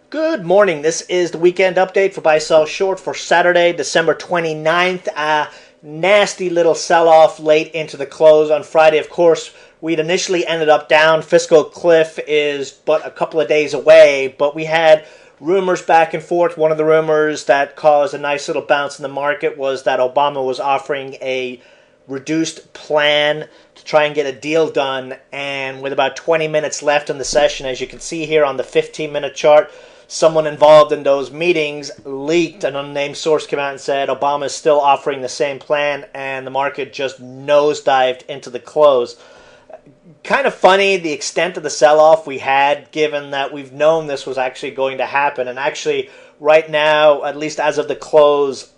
Good morning. This is the weekend update for Buy Sell Short for Saturday, December 29th. Nasty little sell-off late into the close on Friday. Of course, we'd initially ended up down. Fiscal cliff is but a couple of days away, but we had rumors back and forth. One of the rumors that caused a nice little bounce in the market was that Obama was offering a reduced plan to try and get a deal done, and with about 20 minutes left in the session, as you can see here on the 15-minute chart, someone involved in those meetings leaked. An unnamed source came out and said Obama is still offering the same plan, and the market just nosedived into the close. Kind of funny the extent of the sell-off we had, given that we've known this was actually going to happen. And actually, right now, at least as of the close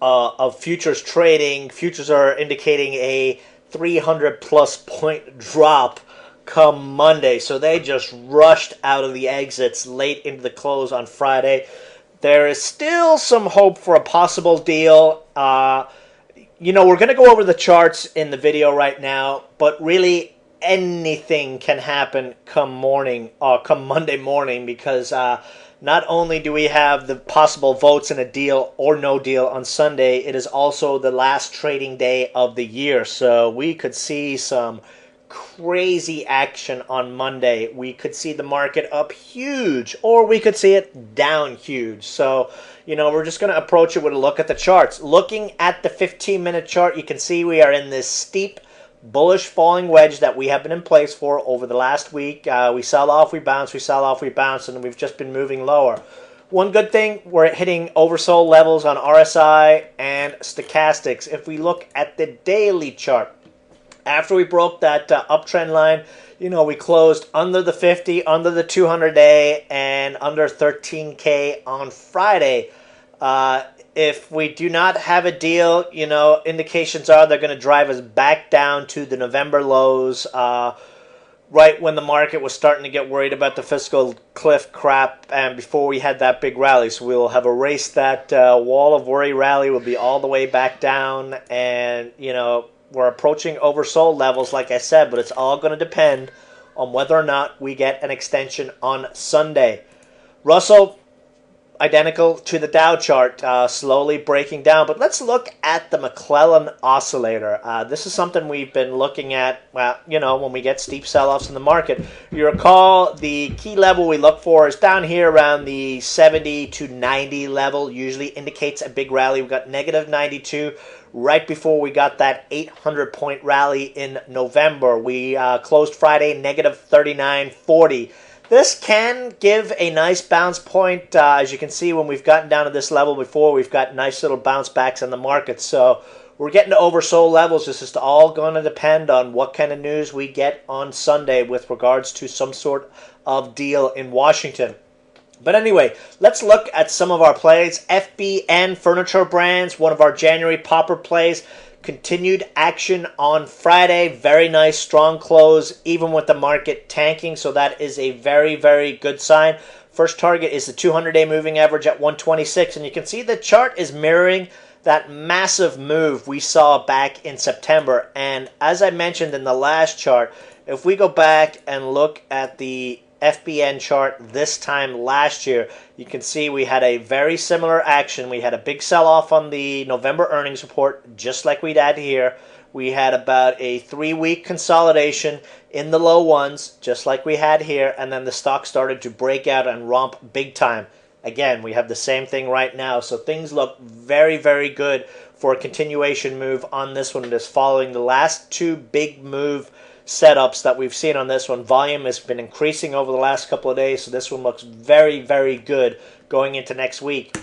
of futures trading, futures are indicating a 300-plus point drop come Monday. So they just rushed out of the exits late into the close on Friday. There is still some hope for a possible deal. We're going to go over the charts in the video right now, but really anything can happen come Monday morning, because not only do we have the possible votes in a deal or no deal on Sunday, it is also the last trading day of the year. So we could see some crazy action on Monday. We could see the market up huge, or we could see it down huge. So, we're just going to approach it with a look at the charts. Looking at the 15-minute chart, you can see we are in this steep bullish falling wedge that we have been in place for over the last week. We sell off, we bounce, we sell off, we bounce, and we've just been moving lower. One good thing, we're hitting oversold levels on RSI and stochastics. If we look at the daily chart, after we broke that uptrend line, we closed under the 50, under the 200-day, and under 13K on Friday. If we do not have a deal, indications are they're going to drive us back down to the November lows, right when the market was starting to get worried about the fiscal cliff crap, and before we had that big rally. So we'll have erased that wall of worry rally. We'll be all the way back down, and, we're approaching oversold levels, like I said, but it's all going to depend on whether or not we get an extension on Sunday. Russell, identical to the Dow chart, slowly breaking down. But let's look at the McClellan oscillator. This is something we've been looking at, when we get steep sell-offs in the market. You recall the key level we look for is down here around the 70 to 90 level. Usually indicates a big rally. We got negative 92 right before we got that 800-point rally in November. We closed Friday negative 39.40. This can give a nice bounce point. As you can see, when we've gotten down to this level before, we've got nice little bounce backs in the market. So we're getting to oversold levels. This is all going to depend on what kind of news we get on Sunday with regards to some sort of deal in Washington. But anyway, let's look at some of our plays. FBN Furniture Brands, one of our January popper plays. Continued action on Friday. Very nice, strong close, even with the market tanking. So that is a very, very good sign. First target is the 200-day moving average at 126. And you can see the chart is mirroring that massive move we saw back in September. And as I mentioned in the last chart, if we go back and look at the FBN chart this time last year, you can see we had a very similar action. We had a big sell-off on the November earnings report, just like we'd had here. We had about a 3-week consolidation in the low ones, just like we had here, and then the stock started to break out and romp big time. Again, we have the same thing right now, so things look very, very good for a continuation move on this one. Just following the last two big move setups that we've seen on this one. Volume has been increasing over the last couple of days, so this one looks very, very good going into next week.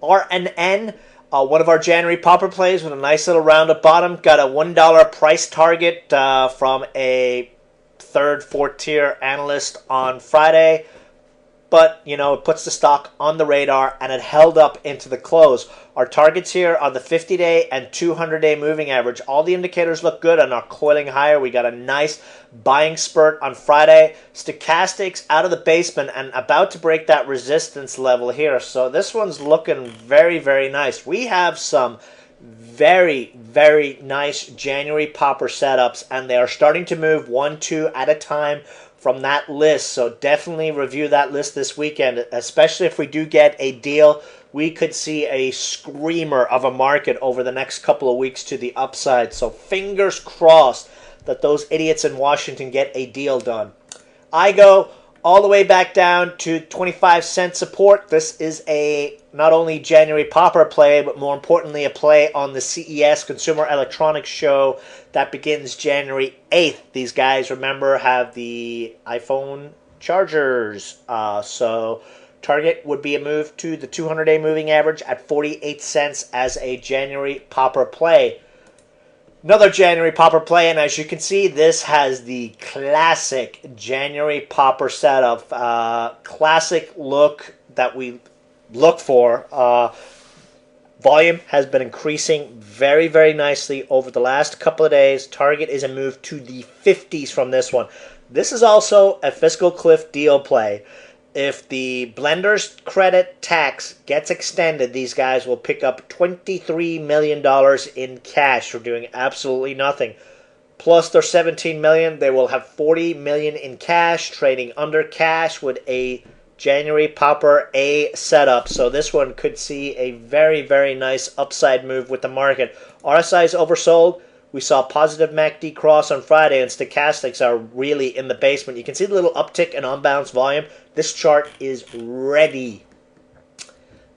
RNN, one of our January popper plays with a nice little rounded bottom, got a $1 price target from a third, fourth tier analyst on Friday. But, it puts the stock on the radar, and it held up into the close. Our targets here are the 50-day and 200-day moving average. All the indicators look good and are coiling higher. We got a nice buying spurt on Friday. Stochastics out of the basement and about to break that resistance level here. So this one's looking very, very nice. We have some very, very nice January popper setups, and they are starting to move 1, 2 at a time from that list. So definitely review that list this weekend, especially if we do get a deal. We could see a screamer of a market over the next couple of weeks to the upside. So fingers crossed that those idiots in Washington get a deal done. I go all the way back down to 25-cent support. This is a not only January popper play, but more importantly a play on the CES Consumer Electronics Show that begins January 8th. These guys, remember, have the iPhone chargers. So target would be a move to the 200-day moving average at 48 cents as a January popper play. Another January popper play, and as you can see, this has the classic January popper setup. Classic look that we look for. Volume has been increasing very, very nicely over the last couple of days. Target is a move to the 50s from this one. This is also a fiscal cliff deal play. If the blender's credit tax gets extended, these guys will pick up $23 million in cash for doing absolutely nothing. Plus their $17 million, they will have $40 million in cash, trading under cash with a January popper A setup. So this one could see a very, very nice upside move with the market. RSI is oversold. We saw positive MACD cross on Friday, and stochastics are really in the basement. You can see the little uptick in unbalanced volume. This chart is ready.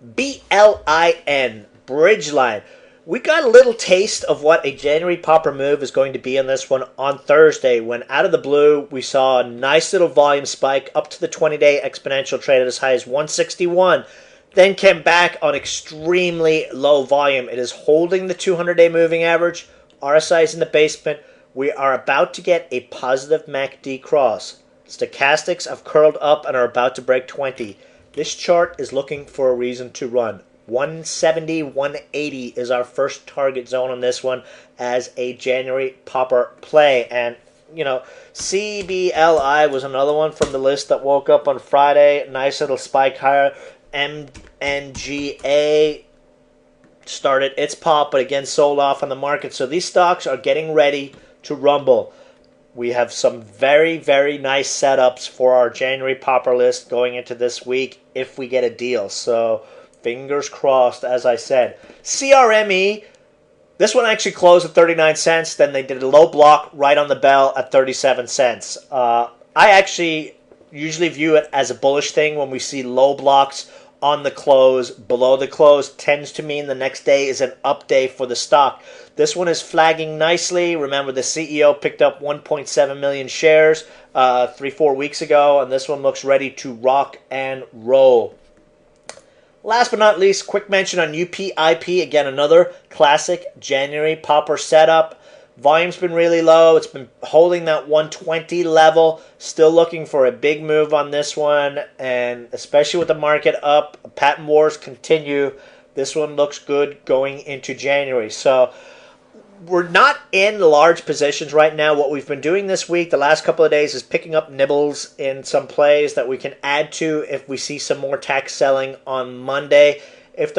BLIN, Bridgeline. We got a little taste of what a January popper move is going to be in this one on Thursday, when out of the blue we saw a nice little volume spike up to the 20-day exponential trade at as high as 161. Then came back on extremely low volume. It is holding the 200-day moving average. RSI is in the basement. We are about to get a positive MACD cross. Stochastics have curled up and are about to break 20. This chart is looking for a reason to run. 170, 180 is our first target zone on this one as a January popper play. And, you know, CBLI was another one from the list that woke up on Friday. Nice little spike higher. MNGA started its pop, but again sold off on the market. So these stocks are getting ready to rumble. We have some very, very nice setups for our January popper list going into this week if we get a deal. So fingers crossed, as I said. CRME, this one actually closed at 39 cents. Then they did a low block right on the bell at 37 cents. I actually usually view it as a bullish thing when we see low blocks on the close, below the close. Tends to mean the next day is an up day for the stock. This one is flagging nicely. Remember, the CEO picked up 1.7 million shares 3-4 weeks ago, and this one looks ready to rock and roll. Last but not least, quick mention on UPIP. Again, another classic January popper setup. Volume's been really low. It's been holding that 120 level. Still looking for a big move on this one. And especially with the market up, patent wars continue. This one looks good going into January. So we're not in large positions right now. What we've been doing this week, the last couple of days, is picking up nibbles in some plays that we can add to if we see some more tax selling on Monday. If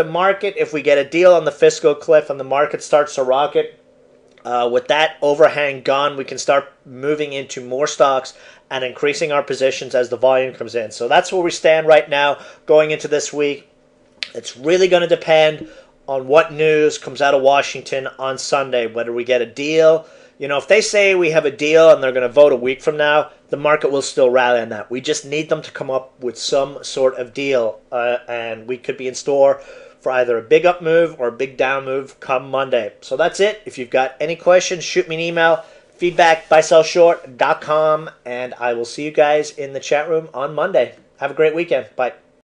we get a deal on the fiscal cliff and the market starts to rocket, with that overhang gone, we can start moving into more stocks and increasing our positions as the volume comes in. So that's where we stand right now going into this week. It's really going to depend on what news comes out of Washington on Sunday, whether we get a deal. You know, if they say we have a deal and they're going to vote a week from now, the market will still rally on that. We just need them to come up with some sort of deal, and we could be in store for either a big up move or a big down move come Monday. So that's it. If you've got any questions, shoot me an email, feedback@buysellshort.com, and I will see you guys in the chat room on Monday. Have a great weekend. Bye.